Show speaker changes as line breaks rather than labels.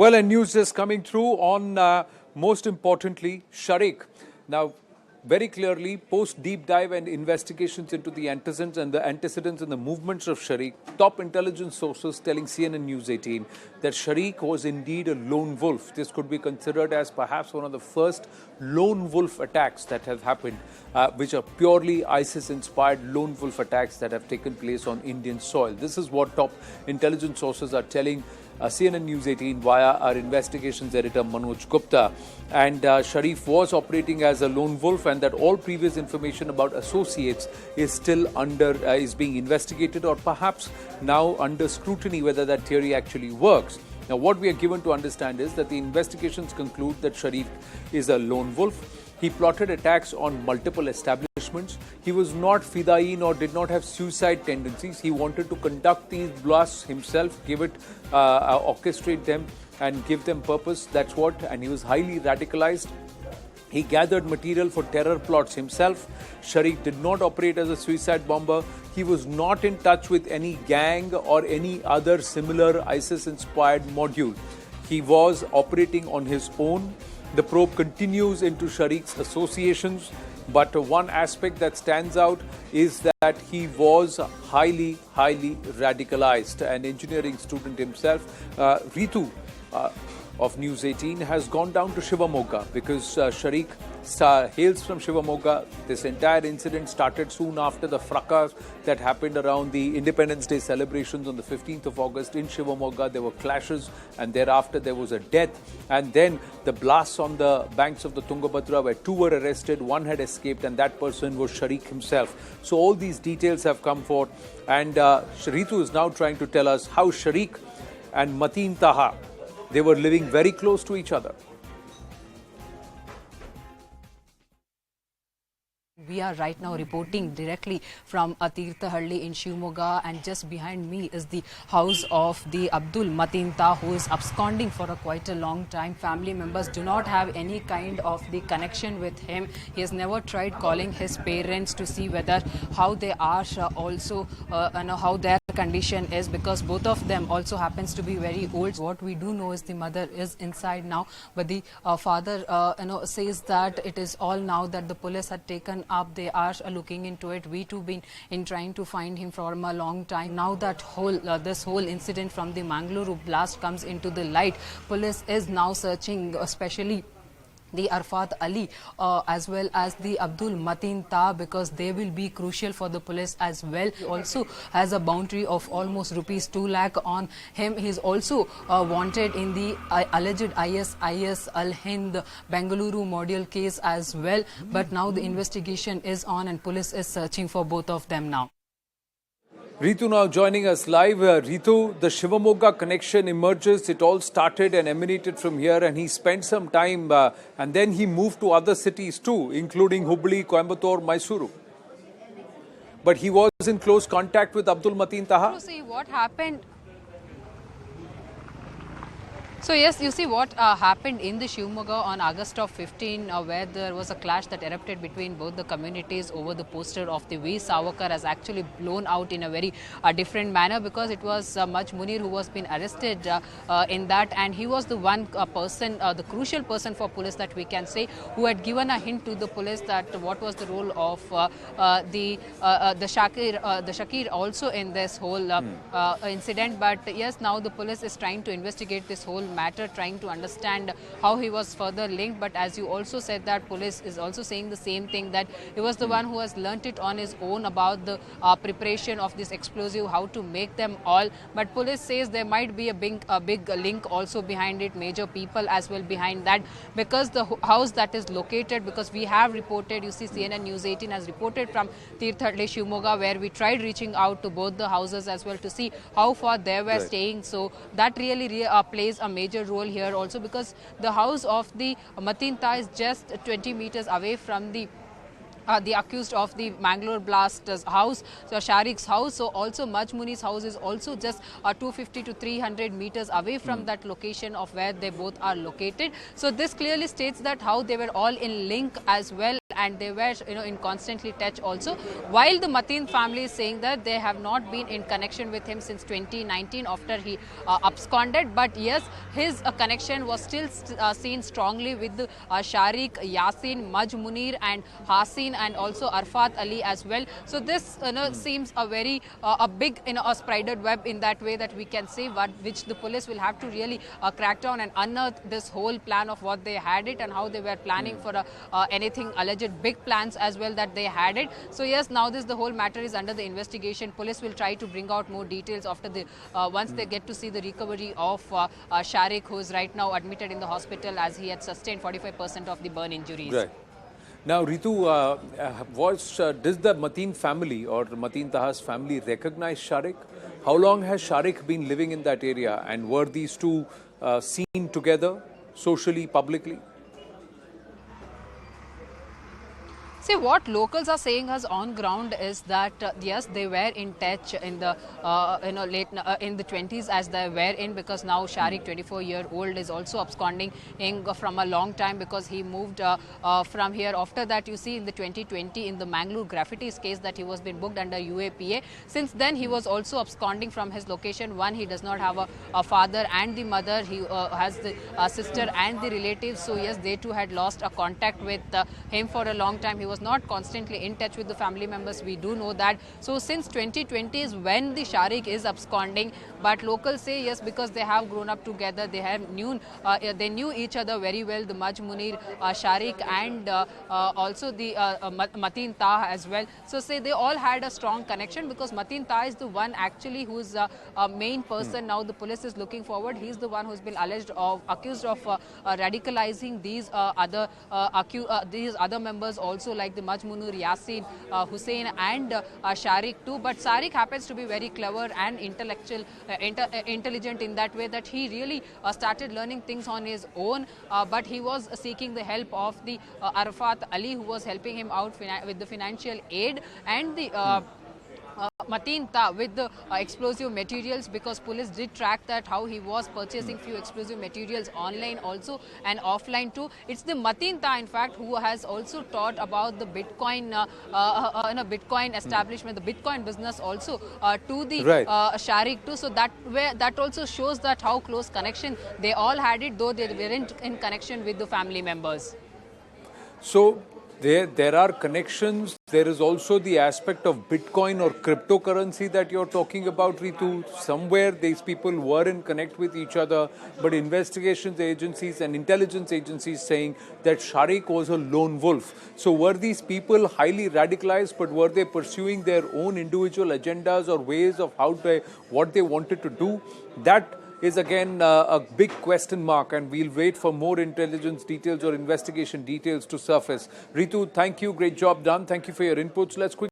Well, and news is coming through on, most importantly, Shareeq. Now, very clearly, post deep dive and investigations into the antecedents and the movements of Shareeq, top intelligence sources telling CNN News 18 that Shareeq was indeed a lone wolf. This could be considered as perhaps one of the first lone wolf attacks that have happened, which are purely ISIS-inspired lone wolf attacks that have taken place on Indian soil. This is what top intelligence sources are telling CNN News 18 via our investigations editor Manoj Gupta. And Shareeq was operating as a lone wolf, and that all previous information about associates is still is being investigated, or perhaps now under scrutiny whether that theory actually works. Now, what we are given to understand is that the investigations conclude that Shareeq is a lone wolf. He plotted attacks on multiple establishments. He was not fidain or did not have suicide tendencies. He wanted to conduct these blasts himself, orchestrate them and give them purpose. That's what. And he was highly radicalized. He gathered material for terror plots himself. Shareeq did not operate as a suicide bomber. He was not in touch with any gang or any other similar ISIS-inspired module. He was operating on his own. The probe continues into Shareeq's associations, but one aspect that stands out is that he was highly radicalized. An engineering student himself, Ritu of News 18 has gone down to Shivamogga because Shareeq hails from Shivamogga. This entire incident started soon after the fracas that happened around the Independence Day celebrations on the 15th of August in Shivamogga. There were clashes, and thereafter there was a death. And then the blasts on the banks of the Tungabhadra, where two were arrested, one had escaped, and that person was Shareeq himself. So all these details have come forth, and Ritu is now trying to tell us how Shareeq and Mateen Taha, they were living very close to each other.
We are right now reporting directly from Tirthahalli in Shivamogga, and just behind me is the house of the Abdul Mateen Taha, who is absconding for quite a long time. Family members do not have any kind of the connection with him. He has never tried calling his parents to see whether how they are, also how their condition is, because both of them also happens to be very old. What we do know is the mother is inside now, but the father says that it is all now that the police had taken up. They are looking into it. We too been in trying to find him for a long time. Now that this whole incident from the Mangaluru blast comes into the light, police is now searching, especially the Arfat Ali as well as the Abdul Mateen Taha, because they will be crucial for the police as well. He also has a boundary of almost rupees 2 lakh on him. He is also wanted in the alleged ISIS Al-Hind Bengaluru module case as well. But now the investigation is on, and police is searching for both of them now.
Ritu now joining us live. Ritu, the Shivamogga connection emerges. It all started and emanated from here, and he spent some time and then he moved to other cities too, including Hubli, Coimbatore, Mysuru. But he was in close contact with Abdul Mateen Taha.
To see what happened. So yes, you see what happened in the Shivamogga on August of 15, where there was a clash that erupted between both the communities over the poster of the Veer Savarkar, has actually blown out in a very different manner, because it was Maj Munir who was been arrested in that, and he was the one person, the crucial person for police that we can say, who had given a hint to the police that what was the role of the Shakir also in this whole incident. But yes, now the police is trying to investigate this whole matter, trying to understand how he was further linked. But as you also said, that police is also saying the same thing, that he was the one who has learnt it on his own about the preparation of this explosive, how to make them all. But police says there might be a big link also behind it, major people as well behind that, because the house that is located, because we have reported, you see CNN News 18 has reported from Tirthahalli, Shivamogga, where we tried reaching out to both the houses as well to see how far they were staying. So that really plays a major role here also, because the house of the Mateen Taha is just 20 meters away from the accused of the Mangaluru Blast house, so Shareeq's house. So also Maj Muni's house is also just 250 to 300 meters away from that location of where they both are located. So this clearly states that how they were all in link as well, and they were in constantly touch also. While the Mateen family is saying that they have not been in connection with him since 2019 after he absconded, but yes, his connection was still seen strongly with the Shareeq, Yasin, Maj Munir and Hasin and also Arfat Ali as well. So this seems a very a big a spider web in that way that we can say, which the police will have to really crack down and unearth this whole plan of what they had it and how they were planning for anything alleged big plans as well that they had it. So yes, now the whole matter is under the investigation. Police will try to bring out more details after the once they get to see the recovery of Shareeq, who is right now admitted in the hospital as he had sustained 45% of the burn injuries.
Right. Now, Ritu, does the Mateen family or Mateen Taha's family recognize Shareeq? How long has Shareeq been living in that area, and were these two seen together socially, publicly?
See, what locals are saying us on ground is that yes, they were in touch in the late in the 20s as they were in, because now Shareeq, 24-year-old, is also absconding from a long time because he moved from here. After that, you see in the 2020 in the Mangaluru graffitis case that he was being booked under UAPA. Since then, he was also absconding from his location. One, he does not have a father and the mother. He has the sister and the relatives. So yes, they too had lost a contact with him for a long time. He was not constantly in touch with the family members, we do know that. So since 2020 is when the Shareeq is absconding, but locals say yes, because they have grown up together, they knew each other very well, the Maj Munir, Shareeq and also the Mateen Tah as well. So say they all had a strong connection, because Mateen Tah is the one actually who's a main person now the police is looking forward. He's the one who's been accused of radicalizing these other members also, like the Maj Munir, Yasin, Hussein and Shareeq too. But Shareeq happens to be very clever and intelligent in that way that he really started learning things on his own, but he was seeking the help of the Arfat Ali, who was helping him out with the financial aid, and the Mateen Tah with the explosive materials, because police did track that how he was purchasing few explosive materials online also and offline too. It's the Mateen Tah in fact who has also taught about the Bitcoin Bitcoin establishment, the Bitcoin business also to the Shareeq too. So that also shows that how close connection they all had it, though they weren't in connection with the family members.
So there are connections. There is also the aspect of Bitcoin or cryptocurrency that you're talking about, Ritu. Somewhere these people were in connect with each other, but investigations agencies and intelligence agencies saying that Shareeq was a lone wolf. So were these people highly radicalized, but were they pursuing their own individual agendas or ways of what they wanted to do? That is again a big question mark, and we'll wait for more intelligence details or investigation details to surface. Ritu, thank you. Great job done. Thank you for your inputs. Let's quickly